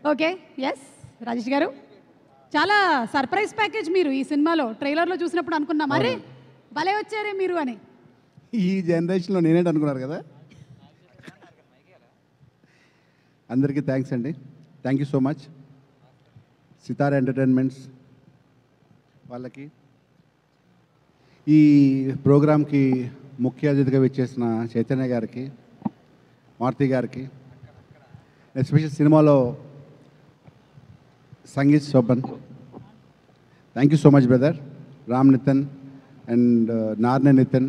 Okay, yes Rajesh గారు, చాలా surprise package మీరు ఈ సినిమాలో. ట్రైలర్లో చూసినప్పుడు అనుకున్నాం, అరే భలే వచ్చారే మీరు అని. ఈ జనరేషన్లో నేనేంటి అనుకున్నారు కదా. అందరికీ థ్యాంక్స్ అండి, thank you so much. Sitara entertainments వాళ్ళకి, ఈ ప్రోగ్రామ్కి ముఖ్య అతిథిగా విచ్చేసిన చైతన్య గారికి, మారుతి గారికి, ఎస్పెషల్ సినిమాలో Sangeeth Shobhan, thank you so much brother. Ram Nithin and Narne Nithin,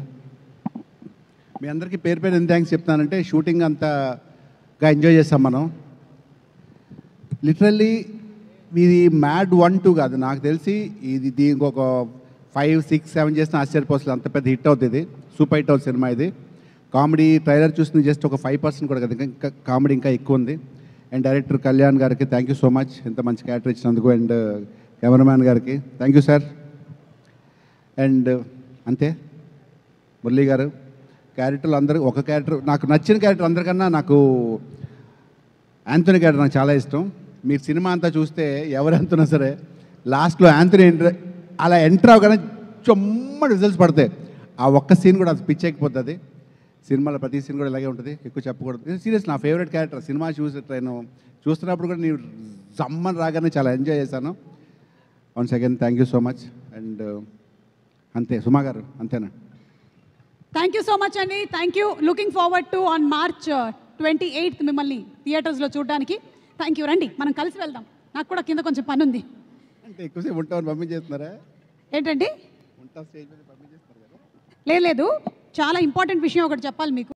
మీ అందరికీ పేరు పేరు ఎంత థ్యాంక్స్ చెప్తానంటే, షూటింగ్ అంతగా ఎంజాయ్ చేస్తాం మనం. లిటరల్లీ ఇది మ్యాడ్ 1, 2 కాదు, నాకు తెలిసి ఇది దీనికి ఒక 5, 6, 7 చేసిన ఆశ్చర్యపోతుంది, అంత పెద్ద హిట్ అవుతుంది. సూపర్ హిట్ అవుతుంది సినిమా ఇది. కామెడీ ట్రైలర్ చూసింది జస్ట్ ఒక 5% కూడా కదా, ఇంకా కామెడీ ఇంకా ఎక్కువ ఉంది. అండ్ డైరెక్టర్ కళ్యాణ్ గారికి థ్యాంక్ యూ సో మచ్, ఇంత మంచి క్యారెక్టర్ ఇచ్చినందుకు. అండ్ కెమెరామ్యాన్ గారికి థ్యాంక్ యూ సార్. అండ్ అంతే, మురళీ గారు, క్యారెక్టర్లు అందరూ ఒక క్యారెక్టర్, నాకు నచ్చిన క్యారెక్టర్ అందరికన్నా నాకు యాంథోనీ క్యారెక్టర్ నాకు చాలా ఇష్టం. మీరు సినిమా అంతా చూస్తే ఎవరు ఎంతున్నా సరే లాస్ట్లో యాంథోనీ అలా ఎంటర్ అవగానే చొమ్మడి రిజల్ట్స్ పడతాయి. ఆ ఒక్క సీన్ కూడా అది పిచ్చెక్కిపోతుంది. సినిమాలో ప్రతి సీన్ కూడా ఇలాగే ఉంటుంది, ఎక్కువ చెప్పకూడదు. సీరియస్ నా ఫేవరెట్ క్యారెక్టర్. సినిమా నేను చూస్తున్నప్పుడు కూడా నేను జమ్మని రాగానే చాలా ఎంజాయ్ చేశాను. Once again thank you so much. And అంతే, సుమా గారు అంతేనా. థ్యాంక్ యూ సో మచ్ అండి, thank you. Looking forward to on March 28th మిమ్మల్ని థియేటర్స్లో చూడడానికి. Thank you. రండి మనం కలిసి వెళ్దాం, నాకు కూడా కింద కొంచెం పని ఉంది. అంటే ఎక్కువసేపు ఉంటామని పంపించేస్తున్నారా ఏంటండి? ఉంటా స్టేజ్ మీద పంపించేస్తున్నారు కదా. లేదు, చాలా ఇంపార్టెంట్ విషయం ఒకటి చెప్పాలి మీకు.